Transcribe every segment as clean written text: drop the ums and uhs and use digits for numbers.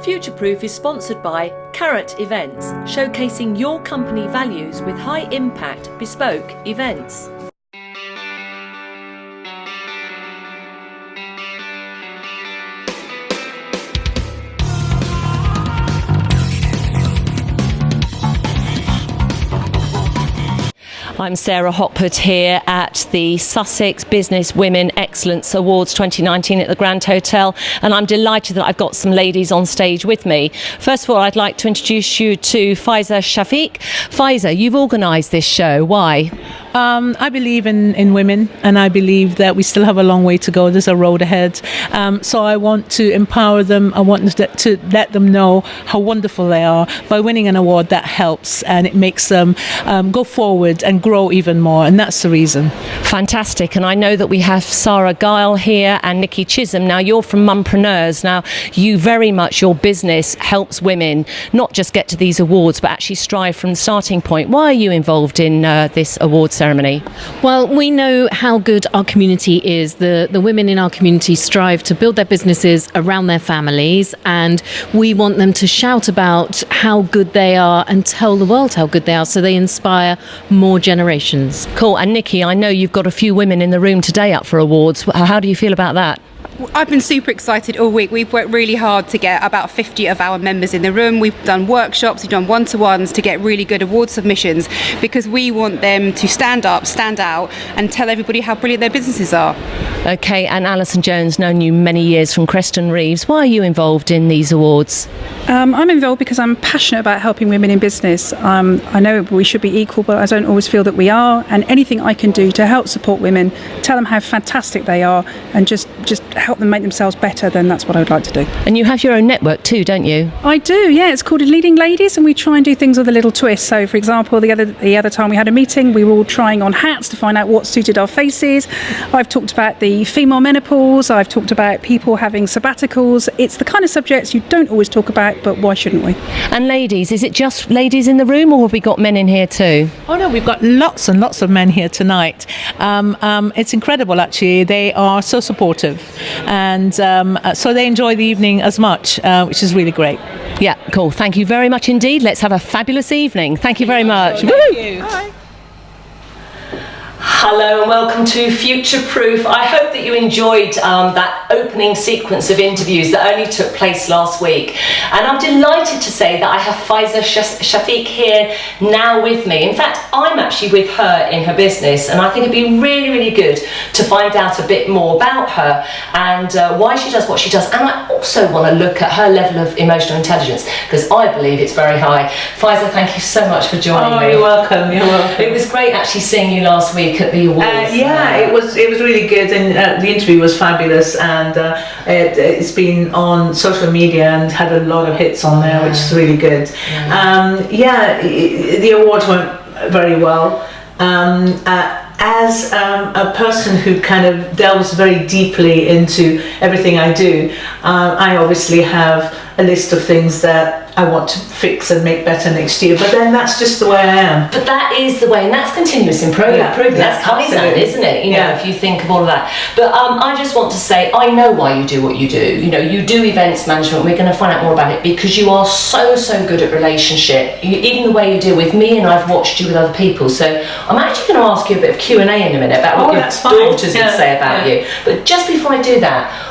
Futureproof is sponsored by Carrot Events, showcasing your company values with high-impact, bespoke events. I'm Sarah Hopwood here at the Sussex Business Women Excellence Awards 2019 at the Grand Hotel, and I'm delighted that I've got some ladies on stage with me. First of all, I'd like to introduce you to Faiza Shafiq. Faiza, you've organised this show. Why? I believe in women, and I believe that we still have a long way to go. There's a road ahead. So I want to empower them. I want to let them know how wonderful they are. By winning an award, that helps, and it makes them go forward and grow even more, and that's the reason. Fantastic. And I know that we have Sarah Guile here and Nikki Chisholm. Now, you're from Mumpreneurs. Now, you very much, your business helps women not just get to these awards, but actually strive from the starting point. Why are you involved in this award ceremony? Well, we know how good our community is. The women in our community strive to build their businesses around their families, and we want them to shout about how good they are and tell the world how good they are, so they inspire more generations. Cool. And Nikki, I know you've got a few women in the room today up for awards. How do you feel about that? I've been super excited all week. We've worked really hard to get about 50 of our members in the room. We've done workshops, we've done one-to-ones to get really good award submissions, because we want them to stand up, stand out, and tell everybody how brilliant their businesses are. Okay, and Alison Jones, known you many years from Creston Reeves. Why are you involved in these awards? I'm involved because I'm passionate about helping women in business. I know we should be equal, but I don't always feel that we are, and anything I can do to help support women, tell them how fantastic they are, and just help them make themselves better, then that's what I would like to do. And you have your own network too, don't you? I do, yeah. It's called Leading Ladies, and we try and do things with a little twist. So, for example, the other time we had a meeting, we were all trying on hats to find out what suited our faces. I've talked about the female menopause. I've talked about people having sabbaticals. It's the kind of subjects you don't always talk about, but why shouldn't we? And ladies, is it just ladies in the room, or have we got men in here too? Oh no, we've got lots and lots of men here tonight. It's incredible, actually. They are so supportive, and so they enjoy the evening as much, which is really great. Yeah, cool. Thank you very much indeed. Let's have a fabulous evening. Thank you very much. Thank you. Bye. Hello and welcome to Futureproof. I hope that you enjoyed that opening sequence of interviews that only took place last week. And I'm delighted to say that I have Faiza Shafiq here now with me. In fact, I'm actually with her in her business, and I think it'd be really, really good to find out a bit more about her and why she does what she does. And I also want to look at her level of emotional intelligence, because I believe it's very high. Faiza, thank you so much for joining me. You're welcome. You're welcome. It was great actually seeing you last week at the awards. It was really good, and the interview was fabulous, and it's been on social media and had a lot of hits on there, which is really good. The awards went very well. As a person who kind of delves very deeply into everything I do, I obviously have a list of things that I want to fix and make better next year, but then that's just the way I am. But that is the way, and that's continuous improvement. That's Kaizen, isn't it? You know, if you think of all of that. But I just want to say, I know why you do what you do. You know, you do events management. We're going to find out more about it, because you are so good at relationship. Even the way you deal with me, and I've watched you with other people. So I'm actually going to ask you a bit of Q&A in a minute about what your daughters would say about you. But just before I do that,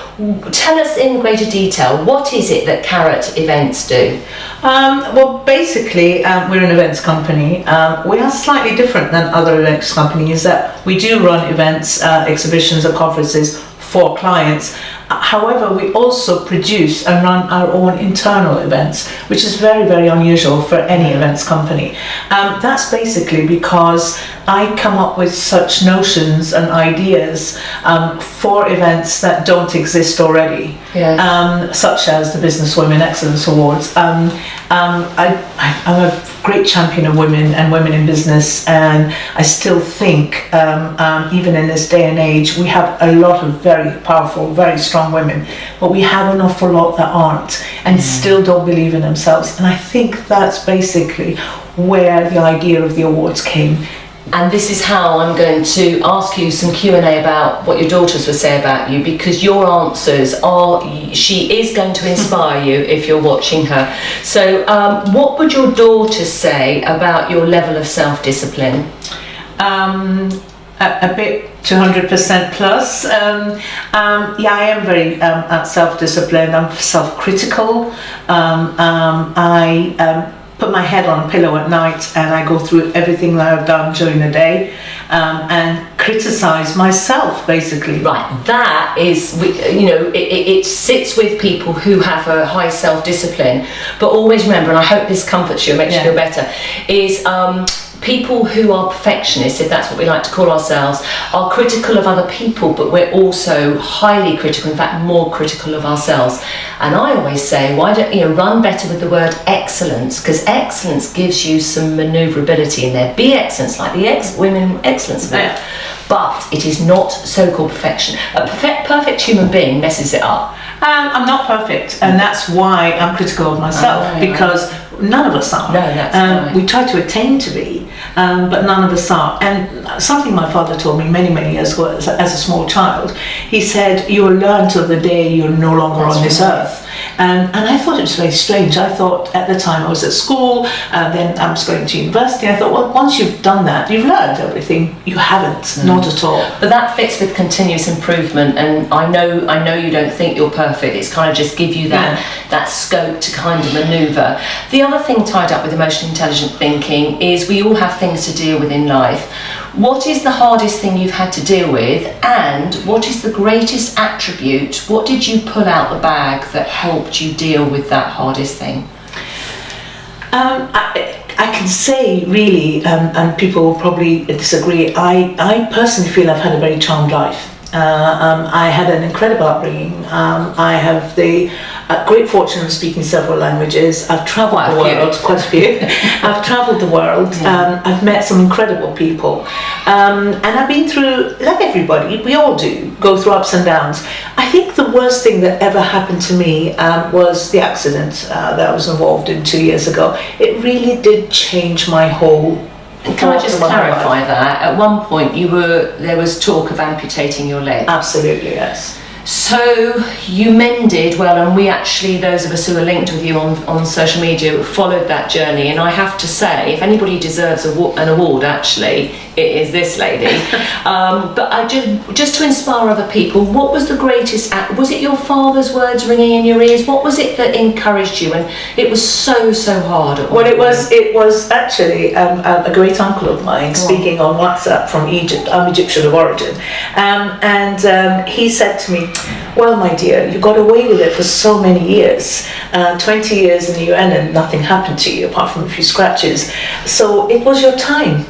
tell us in greater detail, what is it that Carrot Events do? Well, basically, we're an events company. We are slightly different than other events companies, that we do run events, exhibitions or conferences for clients. However, we also produce and run our own internal events, which is very, very unusual for any events company. That's basically because I come up with such notions and ideas for events that don't exist already, such as the Business Women Excellence Awards. I'm a great champion of women and women in business, and I still think, even in this day and age, we have a lot of very powerful, very strong women, but we have an awful lot that aren't and still don't believe in themselves. And I think that's basically where the idea of the awards came. And this is how I'm going to ask you some Q&A about what your daughters would say about you, because your answers are, she is going to inspire you if you're watching her. So what would your daughters say about your level of self-discipline? A bit 200% plus. Yeah, I am very self-disciplined. I'm self-critical. I put my head on a pillow at night and I go through everything that I've done during the day and criticize myself, basically. Right, that is, it sits with people who have a high self-discipline, but always remember, and I hope this comforts you and makes you feel better, is people who are perfectionists, if that's what we like to call ourselves, are critical of other people, but we're also highly critical, in fact more critical of ourselves. And I always say, why don't you run better with the word excellence, because excellence gives you some manoeuvrability in there. Be excellence, like the Women Excellence Award. But it is not so-called perfection. A perfect human being messes it up. I'm not perfect, and that's why I'm critical of myself, because none of us are. No, that's right. We try to attain to be, but none of us are. And something my father told me many, many years ago as a small child, he said, you'll learn till the day you're no longer on this earth. And I thought it was very strange. I thought at the time I was at school, then I was going to university. I thought, well, once you've done that, you've learned everything. You haven't, not at all. But that fits with continuous improvement. And I know you don't think you're perfect. It's kind of just give you that scope to kind of manoeuvre. The other thing tied up with emotionally intelligent thinking is we all have things to deal with in life. What is the hardest thing you've had to deal with, and what is the greatest attribute? What did you pull out the bag that helped you deal with that hardest thing? I can say really, and people will probably disagree, I personally feel I've had a very charmed life. I had an incredible upbringing. I have the great fortune of speaking several languages. I've travelled the world, quite a few. I've travelled the world. I've met some incredible people. And I've been through, like everybody, we all do, go through ups and downs. I think the worst thing that ever happened to me was the accident that I was involved in 2 years ago. It really did change my whole. Can I just clarify that? At one point there was talk of amputating your leg. Absolutely, yes. So you mended well, and we actually, those of us who are linked with you on social media, followed that journey. And I have to say, if anybody deserves an award, actually, it is this lady. But I just to inspire other people, what was the greatest act? Was it your father's words ringing in your ears? What was it that encouraged you? And it was so hard. Well, it was actually a great uncle of mine speaking on WhatsApp from Egypt. I'm Egyptian of origin, and he said to me, well, my dear, you got away with it for so many years, 20 years in the UN, and nothing happened to you apart from a few scratches. So it was your time.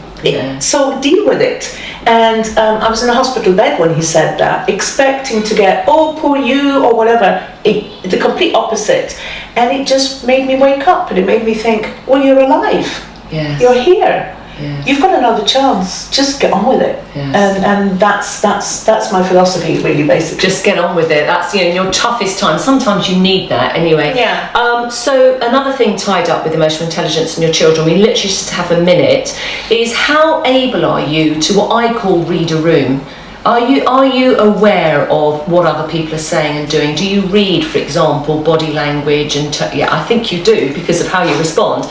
So deal with it. And I was in a hospital bed when he said that, expecting to get, oh, poor you, or whatever, the complete opposite. And it just made me wake up, and it made me think, well, you're alive. Yes. You're here. Yes. You've got another chance. Just get on with it. Yes. And that's my philosophy, really, basically. Just get on with it. That's in your toughest time. Sometimes you need that anyway. Yeah. So another thing tied up with emotional intelligence and your children, we literally just have a minute, is how able are you to what I call read a room? Are you aware of what other people are saying and doing? Do you read, for example, body language and I think you do because of how you respond.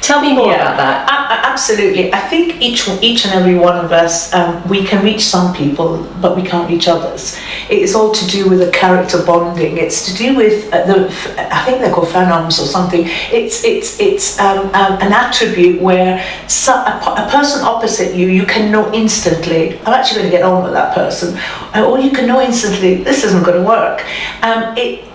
Tell me more about that. Absolutely. I think each and every one of us, we can reach some people, but we can't reach others. It is all to do with the character bonding. It's to do with I think they're called phenoms or something. It's an attribute where a person opposite you can know instantly, I'm actually going to get on with that person, or you can know instantly, this isn't going to work.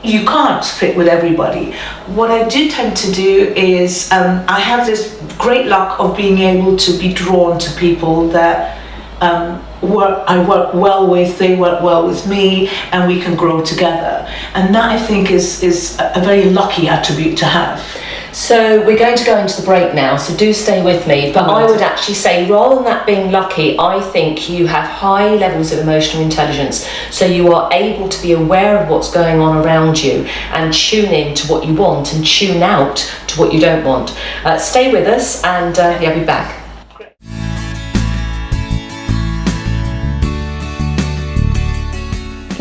You can't fit with everybody. What I do tend to do is I have this great luck of being able to be drawn to people that I work well with, they work well with me, and we can grow together. And that, I think, is a very lucky attribute to have. So we're going to go into the break now, so do stay with me. But I would actually say, rather than that being lucky, I think you have high levels of emotional intelligence. So you are able to be aware of what's going on around you and tune in to what you want and tune out to what you don't want. Stay with us, and I'll be back.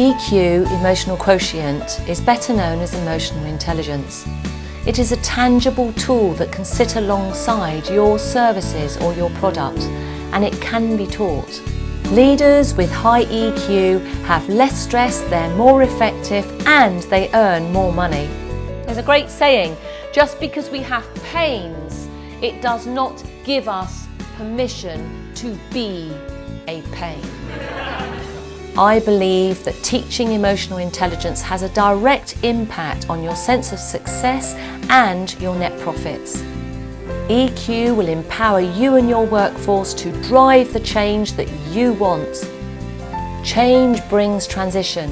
EQ, emotional quotient, is better known as emotional intelligence. It is a tangible tool that can sit alongside your services or your product, and it can be taught. Leaders with high EQ have less stress, they're more effective, and they earn more money. There's a great saying, just because we have pains, it does not give us permission to be a pain. I believe that teaching emotional intelligence has a direct impact on your sense of success and your net profits. EQ will empower you and your workforce to drive the change that you want. Change brings transition.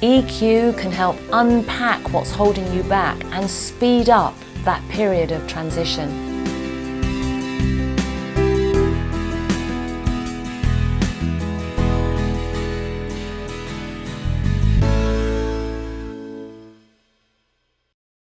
EQ can help unpack what's holding you back and speed up that period of transition.